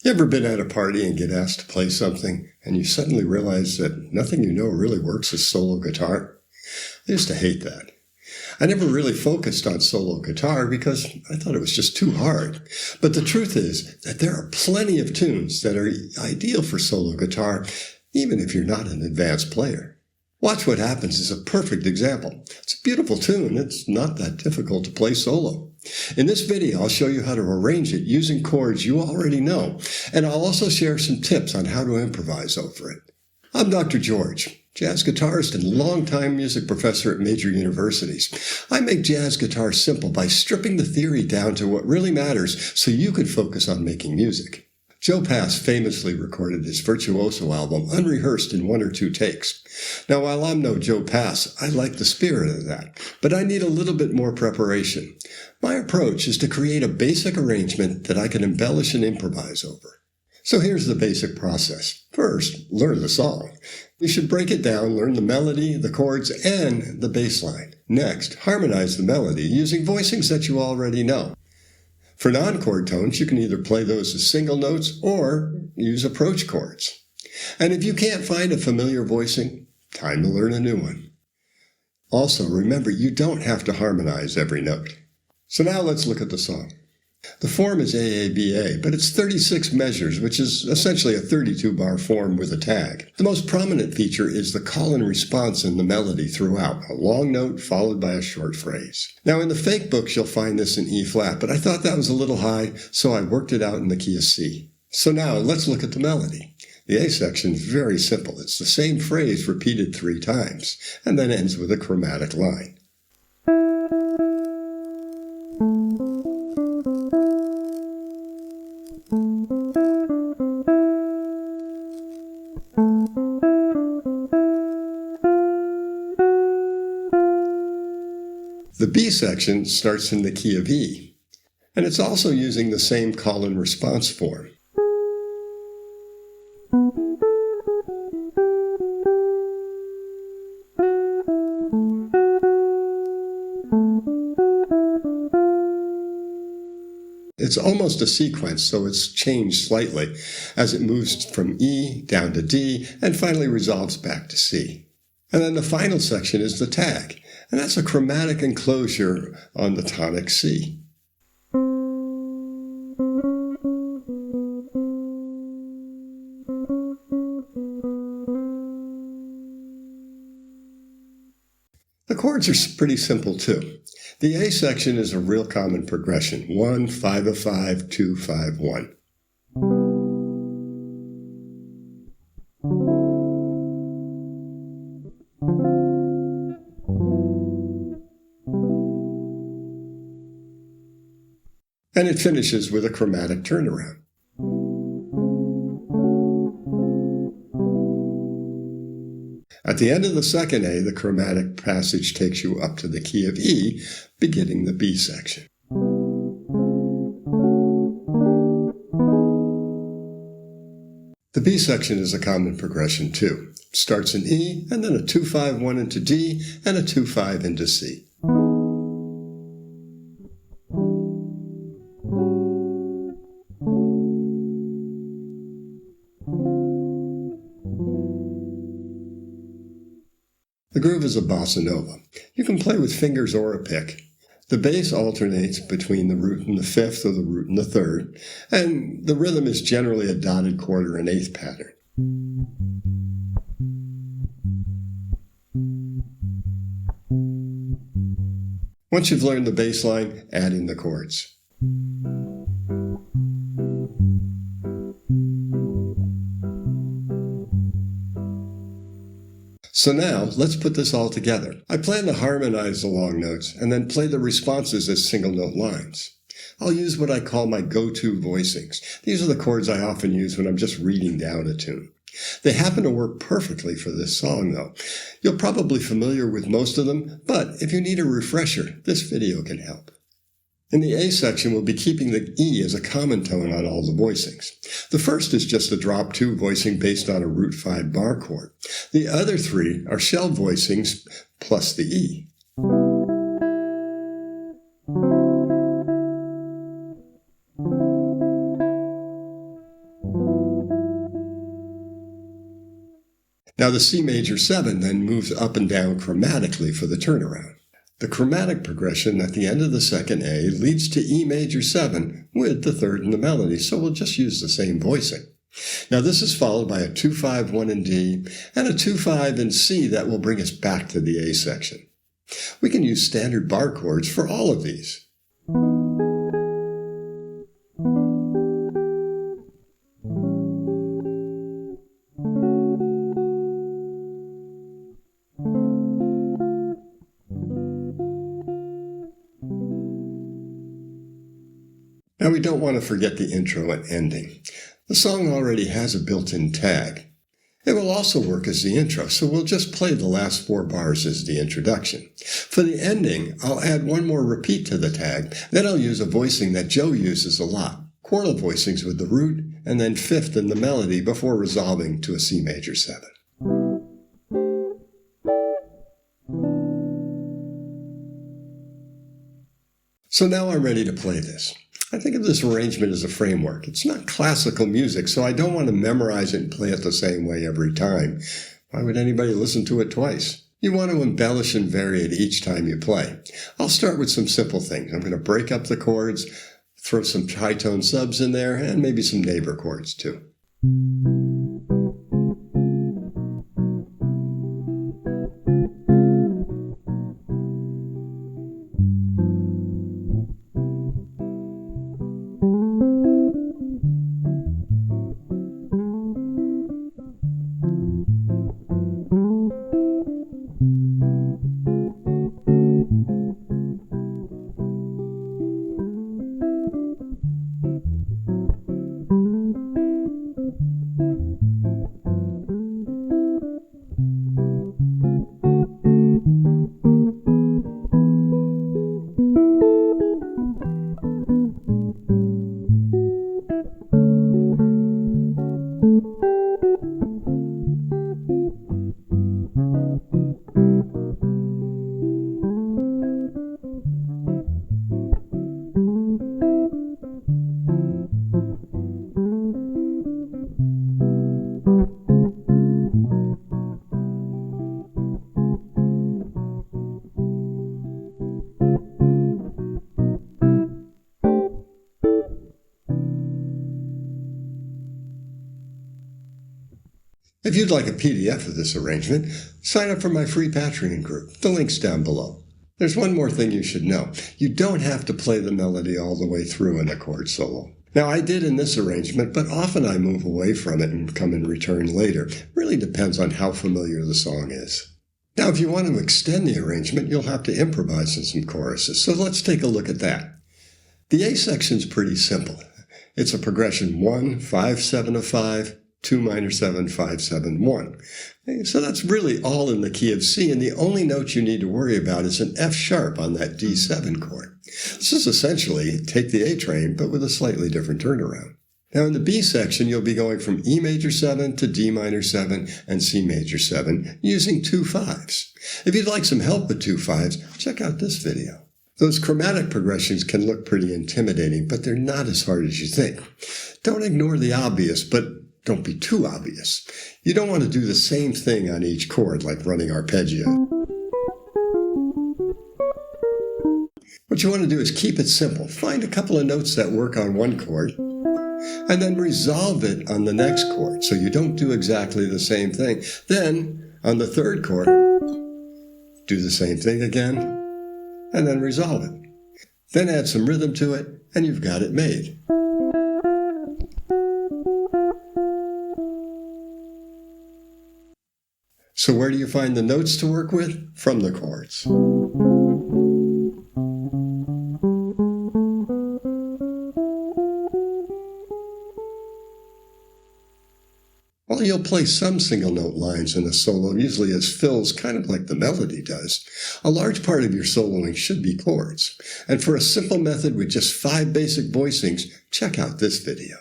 You ever been at a party and get asked to play something, and you suddenly realize that nothing you know really works as solo guitar? I used to hate that. I never really focused on solo guitar because I thought it was just too hard. But the truth is that there are plenty of tunes that are ideal for solo guitar, even if you're not an advanced player. Watch What Happens is a perfect example. It's a beautiful tune. It's not that difficult to play solo. In this video, I'll show you how to arrange it using chords you already know, and I'll also share some tips on how to improvise over it. I'm Dr. George, jazz guitarist and longtime music professor at major universities. I make jazz guitar simple by stripping the theory down to what really matters so you can focus on making music. Joe Pass famously recorded his Virtuoso album unrehearsed in 1 or 2 takes. Now, while I'm no Joe Pass, I like the spirit of that, but I need a little bit more preparation. My approach is to create a basic arrangement that I can embellish and improvise over. So here's the basic process. First, learn the song. You should break it down, learn the melody, the chords, and the bass line. Next, harmonize the melody using voicings that you already know. For non-chord tones, you can either play those as single notes or use approach chords. And if you can't find a familiar voicing, time to learn a new one. Also, remember, you don't have to harmonize every note. So now let's look at the song. The form is AABA, but it's 36 measures, which is essentially a 32-bar form with a tag. The most prominent feature is the call and response in the melody throughout, a long note followed by a short phrase. Now, in the fake books, you'll find this in E-flat, but I thought that was a little high, so I worked it out in the key of C. So now, let's look at the melody. The A section is very simple. It's the same phrase repeated 3 times, and then ends with a chromatic line. The B section starts in the key of E, and it's also using the same call and response form. It's almost a sequence, so it's changed slightly as it moves from E down to D and finally resolves back to C. And then the final section is the tag, and that's a chromatic enclosure on the tonic C. The chords are pretty simple too. The A section is a real common progression: 1, 5 of 5, 2, 5, 1. And it finishes with a chromatic turnaround. At the end of the second A, the chromatic passage takes you up to the key of E, beginning the B section. The B section is a common progression too. It starts in E, and then a 2-5-1 into D, and a 2-5 into C. The groove is a bossa nova. You can play with fingers or a pick. The bass alternates between the root and the 5th or the root and the 3rd, and the rhythm is generally a dotted quarter and 1/8 pattern. Once you've learned the bass line, add in the chords. So now, let's put this all together. I plan to harmonize the long notes and then play the responses as single note lines. I'll use what I call my go-to voicings. These are the chords I often use when I'm just reading down a tune. They happen to work perfectly for this song, though. You're probably familiar with most of them, but if you need a refresher, this video can help. In the A section, we'll be keeping the E as a common tone on all the voicings. The first is just a drop 2 voicing based on a root 5 bar chord. The other 3 are shell voicings plus the E. Now the C major 7 then moves up and down chromatically for the turnaround. The chromatic progression at the end of the second A leads to E major 7 with the third in the melody, so we'll just use the same voicing. Now this is followed by a 2-5-1 in D and a 2-5 in C that will bring us back to the A section. We can use standard bar chords for all of these. Now we don't want to forget the intro and ending. The song already has a built-in tag. It will also work as the intro, so we'll just play the last 4 bars as the introduction. For the ending, I'll add one more repeat to the tag, then I'll use a voicing that Joe uses a lot, quartal voicings with the root and then fifth in the melody before resolving to a C major 7. So now I'm ready to play this. I think of this arrangement as a framework. It's not classical music, so I don't want to memorize it and play it the same way every time. Why would anybody listen to it twice? You want to embellish and vary it each time you play. I'll start with some simple things. I'm going to break up the chords, throw some tritone subs in there, and maybe some neighbor chords too. If you'd like a PDF of this arrangement, sign up for my free Patreon group. The link's down below. There's one more thing you should know. You don't have to play the melody all the way through in a chord solo. Now, I did in this arrangement, but often I move away from it and come and return later. It really depends on how familiar the song is. Now, if you want to extend the arrangement, you'll have to improvise in some choruses, so let's take a look at that. The A section's pretty simple. It's a progression 1, 5, 7 of 5, 2 minor 7, 5, 7, 1. So that's really all in the key of C, and the only note you need to worry about is an F sharp on that D7 chord. This is essentially take the A train, but with a slightly different turnaround. Now in the B section, you'll be going from E major 7 to D minor 7 and C major 7 using 2 5s. If you'd like some help with 2 5s, check out this video. Those chromatic progressions can look pretty intimidating, but they're not as hard as you think. Don't ignore the obvious, but don't be too obvious. You don't want to do the same thing on each chord, like running arpeggio. What you want to do is keep it simple. Find a couple of notes that work on one chord, and then resolve it on the next chord, so you don't do exactly the same thing. Then, on the third chord, do the same thing again, and then resolve it. Then add some rhythm to it, and you've got it made. So where do you find the notes to work with? From the chords. While you'll play some single note lines in a solo, usually as fills, kind of like the melody does, a large part of your soloing should be chords. And for a simple method with just 5 basic voicings, check out this video.